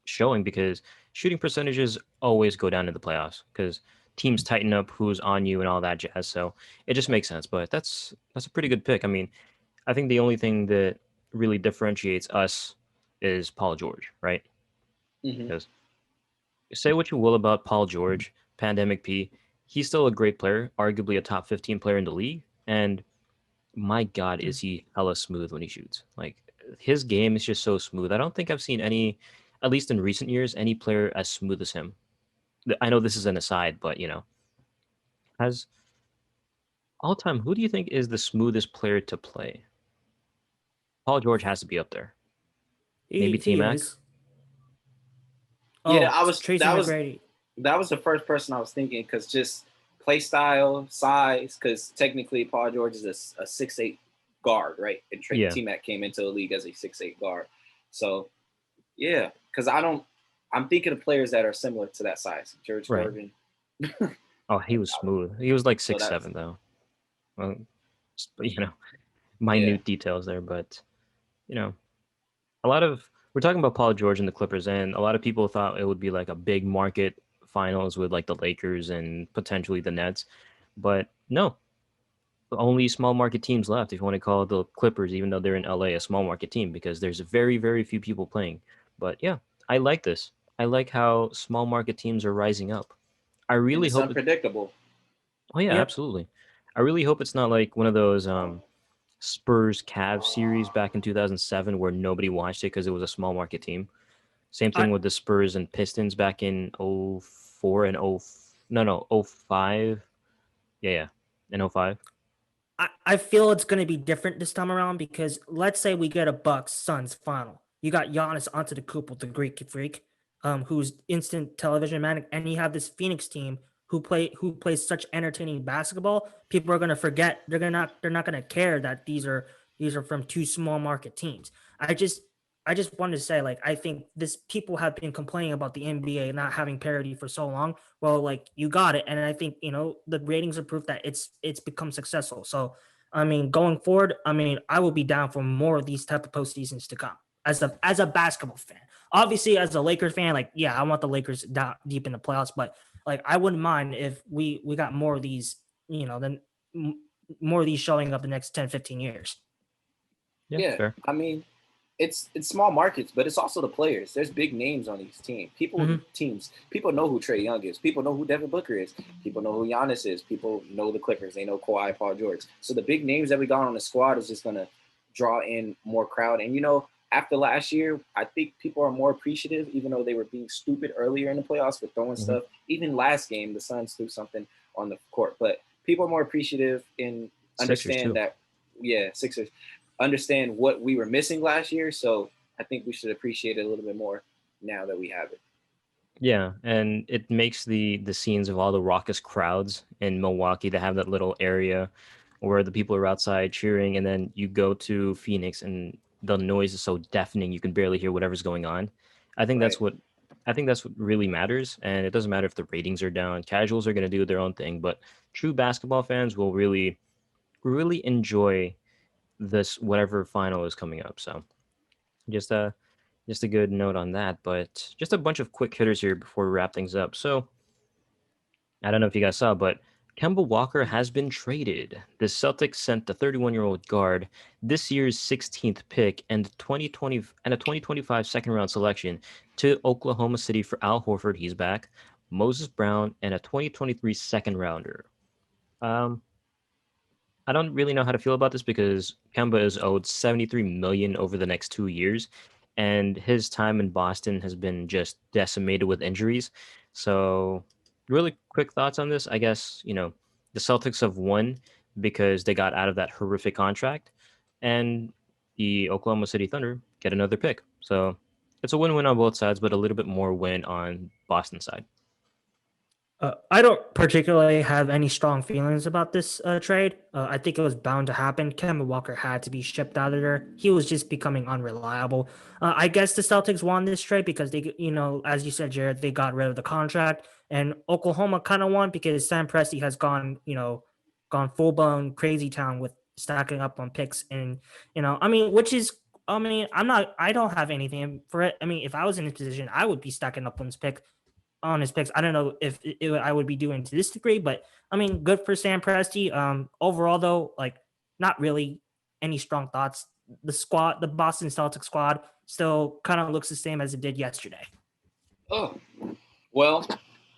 showing because shooting percentages always go down in the playoffs because teams tighten up who's on you and all that jazz. So it just makes sense. But that's a pretty good pick. I mean, I think the only thing that really differentiates us is Paul George, right? Hmm. Because say what you will about Paul George, Pandemic P, he's still a great player, arguably a top 15 player in the league. And my God, is he hella smooth when he shoots? Like his game is just so smooth. I don't think I've seen any, at least in recent years, any player as smooth as him. I know this is an aside, but as all time, who do you think is the smoothest player to play? Paul George has to be up there. Maybe T He Mac. is. Yeah, Oh, Tracy McGrady. that was the first person I was thinking because just play style, size. Because technically, Paul George is a 6'8" guard, right? And Yeah, T Mac came into the league as a 6'8" guard. So yeah, because I don't. I'm thinking of players that are similar to that size. George right. Gervin. Oh, he was smooth. He was like So six that's seven though. Well, yeah, minute details there, but you know, a lot of we're talking about Paul George and the Clippers, and a lot of people thought it would be like a big market finals with like the Lakers and potentially the Nets, but no, only small market teams left. If you want to call the Clippers, even though they're in LA, a small market team, because there's very few people playing. But yeah, I like this. I like how small market teams are rising up. I and really it's hope. unpredictable. Oh yeah, Yep. absolutely. I really hope it's not like one of those Spurs Cavs series back in 2007 where nobody watched it because it was a small market team. Same I thing with the Spurs and Pistons back in '04 and 0 no no '05. Yeah, in '05. I feel it's going to be different this time around because let's say we get a Bucks Suns final. You got Giannis Antetokounmpo, the Greek freak, who's instant television man, and you have this Phoenix team who plays such entertaining basketball. People are going to forget. They're not going to care that these are from two small market teams. I just I just wanted to say, like, I think this people have been complaining about the NBA not having parity for so long. Well, like, you got it, and I think the ratings are proof that it's become successful. So I mean, going forward, I mean, I will be down for more of these type of postseasons to come as a basketball fan. Obviously, as a Lakers fan, like, yeah, I want the Lakers down deep in the playoffs, but like I wouldn't mind if we got more of these, then more of these showing up the next 10, 15 years. Yeah, Yeah, fair. I mean, it's small markets, but it's also the players. There's big names on these Mhm. teams. People know who Trae Young is. People know who Devin Booker is. People know who Giannis is. People know the Clippers. They know Kawhi, Paul George. So the big names that we got on the squad is just gonna draw in more crowd. And after last year, I think people are more appreciative, even though they were being stupid earlier in the playoffs with throwing Hmm. stuff. Even last game, the Suns threw something on the court, but people are more appreciative and Sixers understand too. that. Yeah, Sixers understand what we were missing last year. So I think we should appreciate it a little bit more now that we have it. Yeah, and it makes the scenes of all the raucous crowds in Milwaukee to have that little area where the people are outside cheering, and then you go to Phoenix and the noise is so deafening you can barely hear whatever's going on. I think Right. that's what really matters, and it doesn't matter if the ratings are down. Casuals are going to do their own thing, but true basketball fans will really enjoy this whatever final is coming up. So just just a good note on that, but just a bunch of quick hitters here before we wrap things up. So I don't know if you guys saw, but Kemba Walker has been traded. The Celtics sent the 31-year-old guard this year's 16th pick and 2020 and a 2025 second round selection to Oklahoma City for Al Horford. He's back. Moses Brown and a 2023 second rounder. Um, I don't really know how to feel about this because Kemba is owed 73 million over the next 2 years, and his time in Boston has been just decimated with injuries. So, really quick thoughts on this. I guess, the Celtics have won because they got out of that horrific contract, and the Oklahoma City Thunder get another pick. So, it's a win-win on both sides, but a little bit more win on Boston side. I don't particularly have any strong feelings about this trade. I think it was bound to happen. Kemba Walker had to be shipped out of there. He was just becoming unreliable. I guess the Celtics won this trade because they, as you said, Jared, they got rid of the contract, and Oklahoma kind of won because Sam Presti has gone full blown crazy town with stacking up on picks, and I mean, which is. I don't have anything for it. I mean, if I was in this position, I would be stacking up on this pick on his picks. I don't know if I would be doing to this degree, but I mean, good for Sam Presti. Overall though, like not really any strong thoughts. The Boston Celtics squad still kind of looks the same as it did yesterday. Oh, well,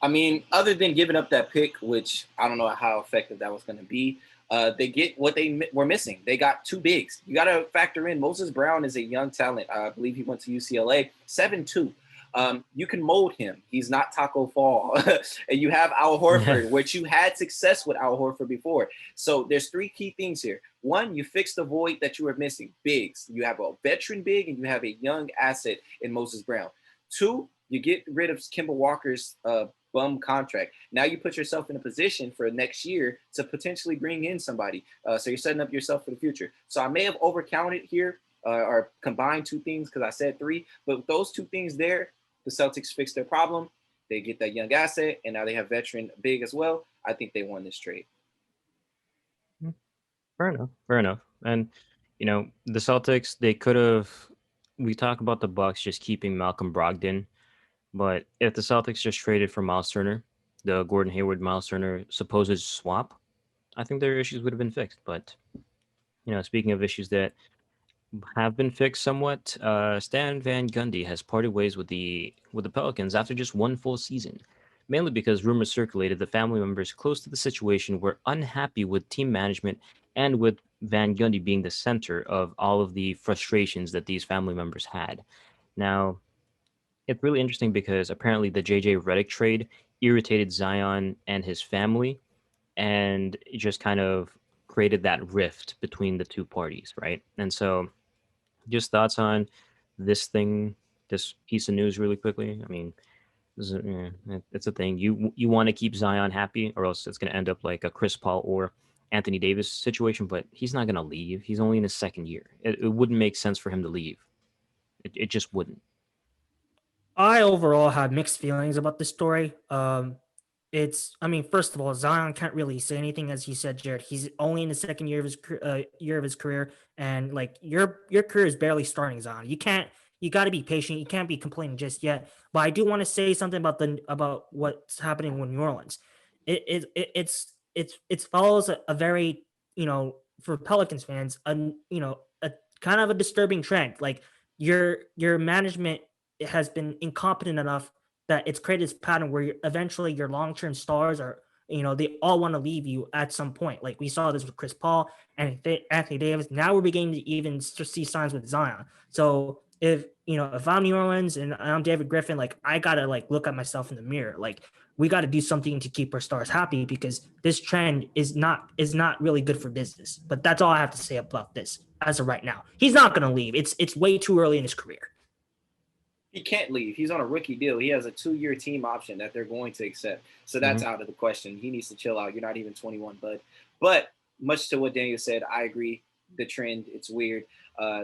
I mean, other than giving up that pick, which I don't know how effective that was going to be, they get what they were missing. They got two bigs. You got to factor in Moses Brown is a young talent. I believe he went to UCLA, 7'2". You can mold him. He's not Taco Fall. And you have Al Horford, which you had success with Al Horford before. So there's three key things here. One, you fix the void that you were missing, bigs. You have a veteran big and you have a young asset in Moses Brown. Two, you get rid of Kemba Walker's bum contract. Now you put yourself in a position for next year to potentially bring in somebody. So you're setting up yourself for the future. So I may have overcounted here or combined two things because I said three, but those two things there, the Celtics fix their problem. They get that young asset, and now they have veteran big as well. I think they won this trade. Fair enough. Fair enough. And the Celtics, they could have. We talk about the Bucks just keeping Malcolm Brogdon, but if the Celtics just traded for Miles Turner, the Gordon Hayward Miles Turner supposed swap, I think their issues would have been fixed. But speaking of issues that have been fixed somewhat, Stan Van Gundy has parted ways with the Pelicans after just one full season, mainly because rumors circulated that family members close to the situation were unhappy with team management and with Van Gundy being the center of all of the frustrations that these family members had. Now, it's really interesting because apparently the JJ Redick trade irritated Zion and his family, and it just kind of created that rift between the two parties, right? And so just thoughts on this thing, this piece of news, really quickly. I mean, it's a thing. You want to keep Zion happy, or else it's going to end up like a Chris Paul or Anthony Davis situation. But he's not going to leave. He's only in his second year. It wouldn't make sense for him to leave. It just wouldn't. I overall have mixed feelings about this story. I mean, first of all, Zion can't really say anything, as you said, Jared. He's only in the second year of his career, and like your career is barely starting, Zion. You got to be patient. You can't be complaining just yet. But I do want to say something about what's happening with New Orleans. It follows a very, for Pelicans fans, a kind of a disturbing trend. Like your management has been incompetent enough that it's created this pattern where eventually your long-term stars are, they all want to leave you at some point. Like we saw this with Chris Paul and Anthony Davis. Now we're beginning to even see signs with Zion. So if I'm New Orleans and I'm David Griffin, like I gotta like look at myself in the mirror. Like we got to do something to keep our stars happy because this trend is not really good for business. But that's all I have to say about this as of right now. He's not gonna leave. It's way too early in his career. He can't leave. He's on a rookie deal. He has a 2-year team option that they're going to accept. So that's out of the question. He needs to chill out. You're not even 21, bud. But much to what Daniel said, I agree. The trend, it's weird.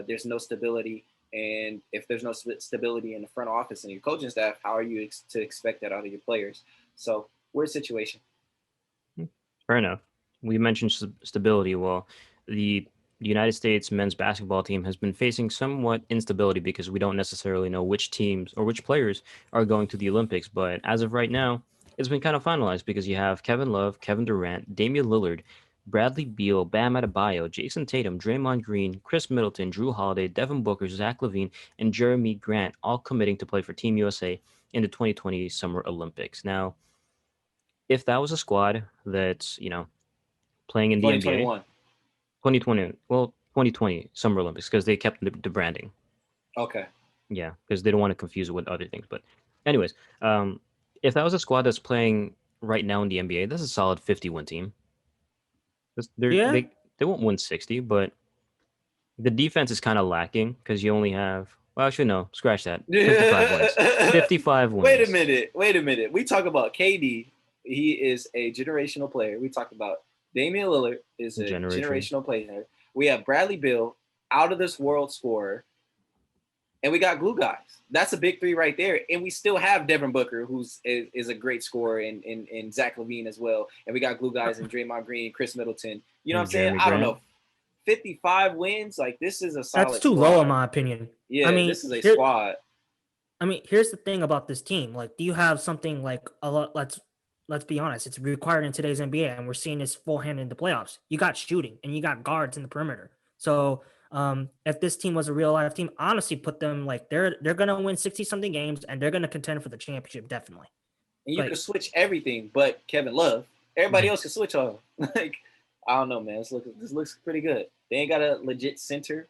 There's no stability. And if there's no stability in the front office and your coaching staff, how are you to expect that out of your players? So weird situation. Fair enough. We mentioned stability. Well, the United States men's basketball team has been facing somewhat instability because we don't necessarily know which teams or which players are going to the Olympics. But as of right now, it's been kind of finalized because you have Kevin Love, Kevin Durant, Damian Lillard, Bradley Beal, Bam Adebayo, Jason Tatum, Draymond Green, Chris Middleton, Drew Holiday, Devin Booker, Zach LaVine, and Jeremy Grant all committing to play for Team USA in the 2020 Summer Olympics. Now, if that was a squad that's, playing in the NBA, 2020, well, 2020 Summer Olympics, because they kept the branding. Okay. Yeah, because they don't want to confuse it with other things. But anyways, if that was a squad that's playing right now in the NBA, that's a solid 50-win team. Yeah. They won't win 60, but the defense is kind of lacking because you only have, well, actually, no, scratch that. 55 wins. 55 wins. Wait a minute. We talk about KD. He is a generational player. We talk about Damian Lillard is a generational player. We have Bradley Beal, out of this world scorer. And we got glue guys. That's a big three right there. And we still have Devin Booker, who's is a great scorer, and Zach LaVine as well. And we got glue guys in Draymond Green, Chris Middleton. You know what I'm saying? I don't know. 55 wins, like this is a solid That's too squad. low in my opinion. Yeah, I mean, this is a squad. I mean, here's the thing about this team. Like, do you have something like a lot? Let's be honest. It's required in today's NBA, and we're seeing this full hand in the playoffs. You got shooting, and you got guards in the perimeter. So, if this team was a real life team, honestly, put them like they're gonna win 60 something games, and they're gonna contend for the championship definitely. And you could Like, switch everything but Kevin Love. Everybody else can switch on. Like, I don't know, man. This looks pretty good. They ain't got a legit center.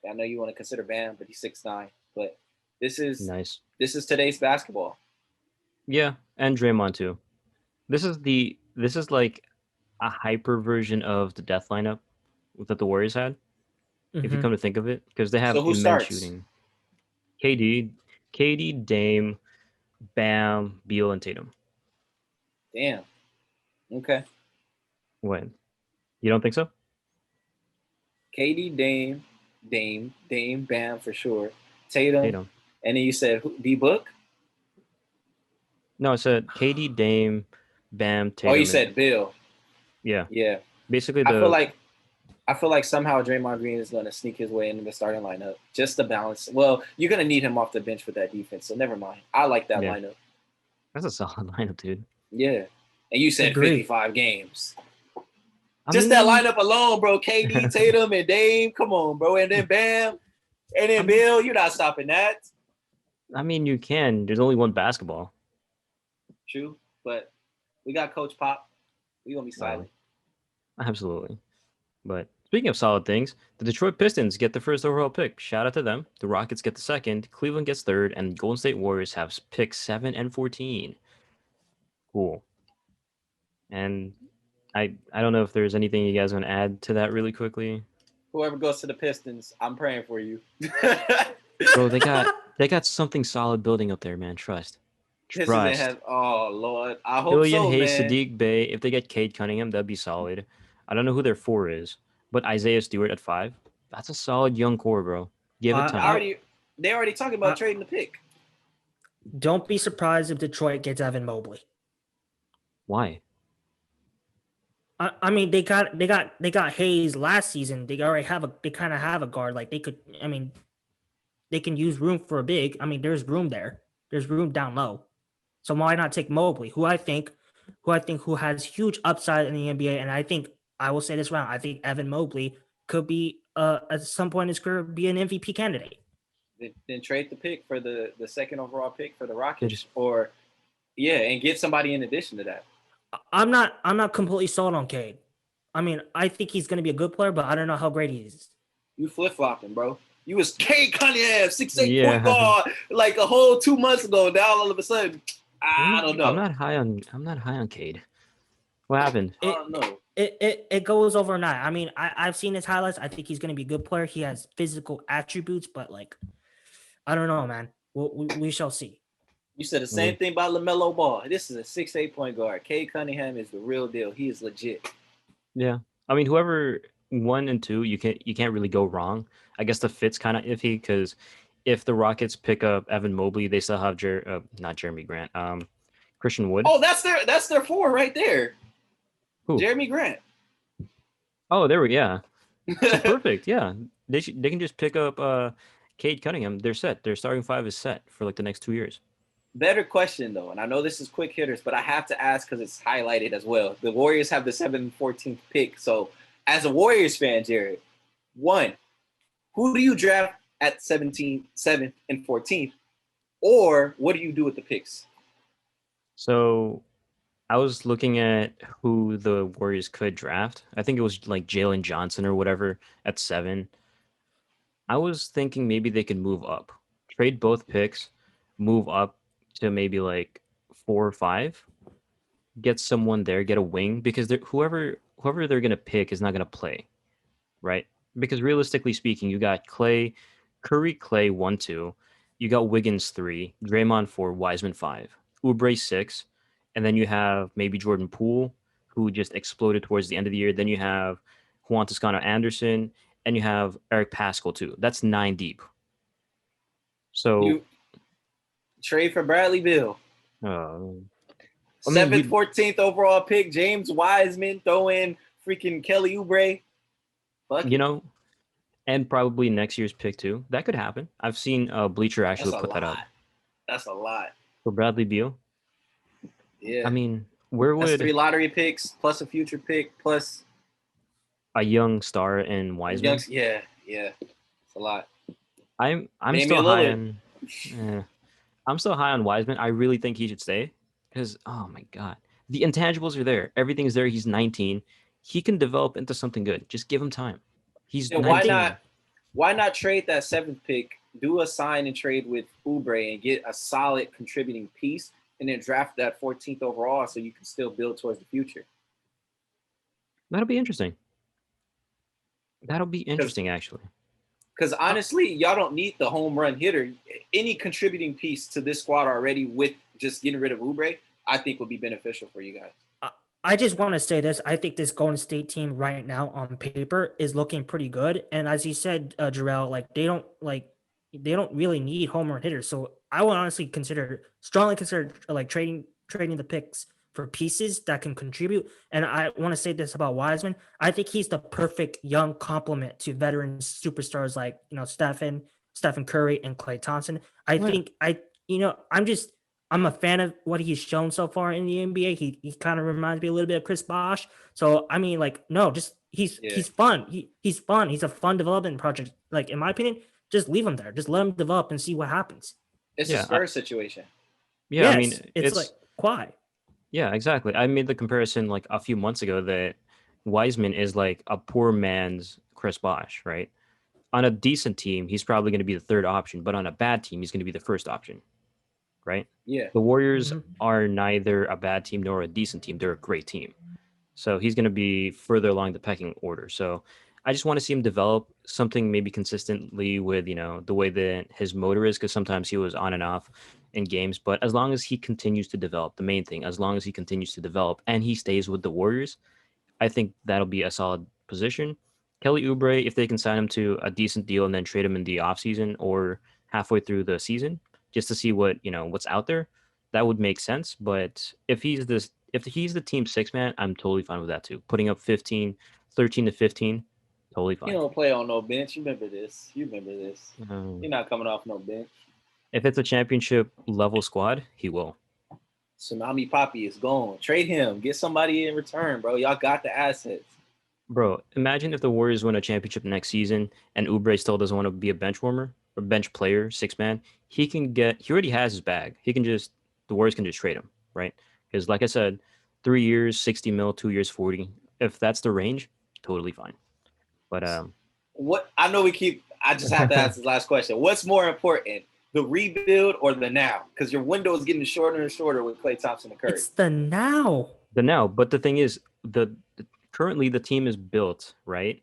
I know you want to consider Bam, but he's 6'9". But this is Nice. this is today's basketball. Yeah, and Draymond too. This is like a hyper version of the death lineup that the Warriors had, if you mhm. come to think of it, because they have So who immense starts? shooting. KD, KD, Dame, Bam, Beal, and Tatum. Damn. Okay. When? You don't think so? KD, Dame, Bam for sure. Tatum, Tatum. and then you said D Book. No, I said KD, Dame, Bam, Oh, you Tatum, and said Bill. yeah, Yeah. basically I feel the like somehow Draymond Green is going to sneak his way into the starting lineup just to balance. Well, you're going to need him off the bench for that defense, so never mind. I like that yeah. lineup. That's a solid lineup, dude. Yeah. And you said Agree. 55 games. I Just mean, that lineup alone, bro. KD, Tatum, and Dame. Come on, bro. And then Bam. And then Bill. You're not stopping that. I mean, you can. There's only one basketball. True. But we got Coach Pop. We're going to be silent. Absolutely. But speaking of solid things, the Detroit Pistons get the first overall pick. Shout out to them. The Rockets get the second. Cleveland gets third, and Golden State Warriors have picks 7 and 14. Cool. And I don't know if there's anything you guys want to add to that really quickly. Whoever goes to the Pistons, I'm praying for you. Bro, they got something solid building up there, man. Trust. Oh Lord, I hope Killian so, Hayes, man. Sadiq Bey. If they get Cade Cunningham, that'd be solid. I don't know who their 4 is, but Isaiah Stewart at 5. That's a solid young core, bro. Give it time. They already talking about trading the pick. Don't be surprised if Detroit gets Evan Mobley. Why? I mean, they got Hayes last season. They kind of have a guard. Like they could. I mean, they can use room for a big. I mean, there's room there. There's room down low. So why not take Mobley, who who has huge upside in the NBA, and I think I will say this round. I think Evan Mobley could be at some point in his career be an MVP candidate. Then trade the pick for the second overall pick for the Rockets, and get somebody in addition to that. I'm not completely sold on Cade. I mean, I think he's going to be a good player, but I don't know how great he is. You flip flopping, bro. You was Cade Cunningham, 6'8" point guard, like a whole 2 months ago. Now all of a sudden, I don't know. I'm not high on Cade. What happened? I don't know. It goes overnight. I mean, I've seen his highlights. I think he's going to be a good player. He has physical attributes, but like, I don't know, man. We shall see. You said the same thing about LaMelo Ball. This is a 6'8" point guard. Cade Cunningham is the real deal. He is legit. Yeah, I mean, whoever 1 and 2, you can't really go wrong. I guess the fit's kind of iffy because if the Rockets pick up Evan Mobley, they still have not Jeremy Grant, Christian Wood. Oh, that's their 4 right there. Who? Jeremy Grant. Oh, there we go. Yeah. So perfect. Yeah, they can just pick up Cade Cunningham. They're set. Their starting 5 is set for like the next 2 years. Better question though, and I know this is quick hitters, but I have to ask because it's highlighted as well. The Warriors have the 7th and 14th pick. So, as a Warriors fan, Jarrod, 1, who do you draft at 7th and 14th, or what do you do with the picks? So, I was looking at who the Warriors could draft. I think it was like Jalen Johnson or whatever at 7. I was thinking maybe they could move up, trade both picks, move up to maybe like 4 or 5, get someone there, get a wing, because whoever they're gonna pick is not gonna play, right? Because realistically speaking, you got Curry, Clay 1, 2, you got Wiggins 3, Draymond 4, Wiseman 5, Oubre 6, and then you have maybe Jordan Poole, who just exploded towards the end of the year. Then you have Juan Toscano Anderson, and you have Eric Pascal too. That's 9 deep. So you trade for Bradley Beal. 7th, 14th overall pick, James Wiseman, throw in freaking Kelly Oubre. And probably next year's pick too. That could happen. I've seen Bleacher actually put that up. That's a lot. for Bradley Beal. Yeah. I mean, where That's 3 would lottery picks plus a future pick plus a young star in young. Wiseman? Yeah, yeah. It's a lot. I'm still Damian high Lillard. on. eh, I'm still high on Wiseman. I really think he should stay because, oh my God, the intangibles are there. Everything's there. He's 19. He can develop into something good. Just give him time. He's Then I think 19. why not trade that 7th pick, do a sign and trade with Oubre and get a solid contributing piece, and then draft that 14th overall so you can still build towards the future. That'll be interesting. That'll be Because interesting, actually. honestly, y'all don't need the home run hitter. Any contributing piece to this squad already with just getting rid of Oubre, I think would be beneficial for you guys. I just want to say this. I think this Golden State team right now on paper is looking pretty good. And as you said, Jarrell, they don't really need home run hitters. So I would honestly strongly consider like trading the picks for pieces that can contribute. And I want to say this about Wiseman. I think he's the perfect young complement to veteran superstars like Stephen Curry, and Klay Thompson. I Yeah. think I'm a fan of what he's shown so far in the NBA. He kind of reminds me a little bit of Chris Bosh. So I mean, like, no, just he's fun. He's fun. He's a fun development project. Like in my opinion, just leave him there. Just let him develop and see what happens. It's a Yeah. Spurs situation. Yeah. I mean, Yes, it's like why? yeah, exactly. I made the comparison like a few months ago that Wiseman is like a poor man's Chris Bosh, right? On a decent team, he's probably going to be the third option, but on a bad team, he's going to be the first option, right? Yeah. The Warriors Mhm. are neither a bad team nor a decent team. They're a great team. So he's going to be further along the pecking order. So I just want to see him develop something maybe consistently with, the way that his motor is, because sometimes he was on and off in games. But as long as he continues to develop, the main thing, as long as he continues to develop and he stays with the Warriors, I think that'll be a solid position. Kelly Oubre, if they can sign him to a decent deal and then trade him in the offseason or halfway through the season, just to see what's out there, that would make sense. But if he's the team six man, I'm totally fine with that too. Putting up 15, 13 to 15, totally He fine. don't play on no bench. You remember this. You remember this. Um, He's not coming off no bench. if it's a championship level squad, he will. Tsunami Poppy is gone. Trade him. Get somebody in return, bro. Y'all got the assets. Bro, imagine if the Warriors win a championship next season and Oubre still doesn't want to be a bench warmer or bench player, six man. He already has his bag. The Warriors can just trade him, right? Because like I said, 3 years, 60 mil, 2 years, 40. If that's the range, totally fine. But What I know we keep. I just have to ask this last question. What's more important, the rebuild or the now? Because your window is getting shorter and shorter with Klay Thompson and Curry. It's the now. but the thing is, currently the team is built, right,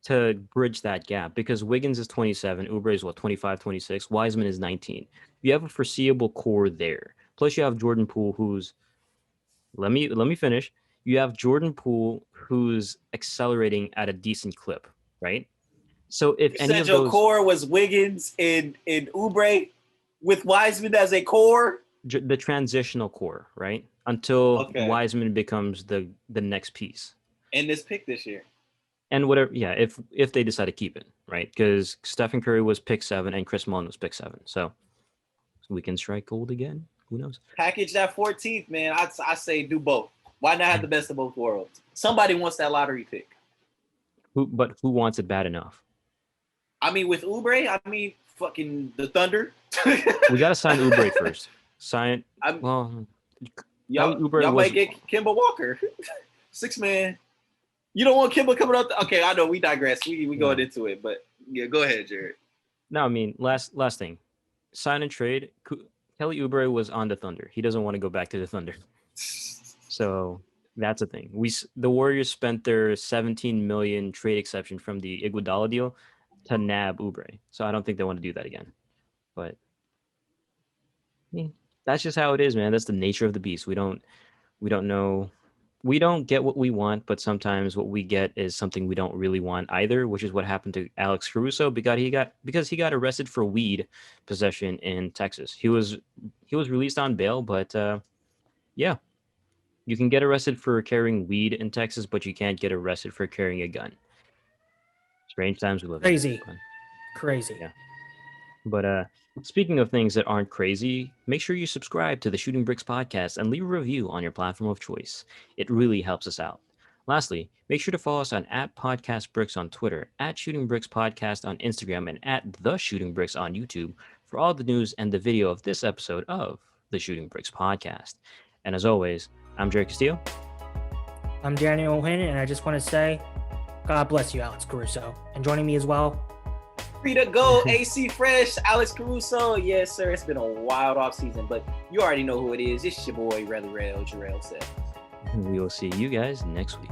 to bridge that gap because Wiggins is 27, Oubre is 25, 26, Wiseman is 19. You have a foreseeable core there. Plus you have Jordan Poole who's let me finish. You have Jordan Poole who's accelerating at a decent clip, right? So if You any said of your those core was Wiggins and Oubre with Wiseman as a core. the transitional core, right? Until Okay. Wiseman becomes the next piece. In this pick this year. And whatever, yeah, if they decide to keep it, right? Because Stephen Curry was pick 7 and Chris Mullin was pick 7, so we can strike gold again. Who knows? Package that 14th, man. I say do both. Why not have the best of both worlds? Somebody wants that lottery pick. But who wants it bad enough? I mean, with Oubre, I mean, fucking the Thunder. We gotta sign Oubre first. Sign. I'm- Well, y'all Oubre might get Kemba Walker, 6-man. You don't want Kemba coming up. Okay, I know we digress. We going into it, but yeah, go ahead, Jarrod. No, I mean last thing, sign and trade. Kelly Oubre was on the Thunder. He doesn't want to go back to the Thunder. So that's the thing. The Warriors spent their 17 million trade exception from the Iguodala deal to nab Oubre. So I don't think they want to do that again. But that's just how it is, man. That's the nature of the beast. We don't know. We don't get what we want, but sometimes what we get is something we don't really want either, which is what happened to Alex Caruso because he got arrested for weed possession in Texas. He was released on bail, but yeah, you can get arrested for carrying weed in Texas, but you can't get arrested for carrying a gun. Strange times we live in. Crazy. But, Crazy. yeah. But speaking of things that aren't crazy, make sure you subscribe to the Shooting Bricks podcast and leave a review on your platform of choice. It really helps us out. Lastly, make sure to follow us on at Podcast Bricks on Twitter, at Shooting Bricks Podcast on Instagram, and at The Shooting Bricks on YouTube for all the news and the video of this episode of the Shooting Bricks Podcast. And as always, I'm Jerry Castillo. I'm Daniel O'Hannon, and I just want to say, God bless you, Alex Caruso. And joining me as well, Free to go, AC Fresh, Alex Caruso. Yes, sir. It's been a wild offseason, but you already know who it is. It's your boy, Gerrel said. We will see you guys next week.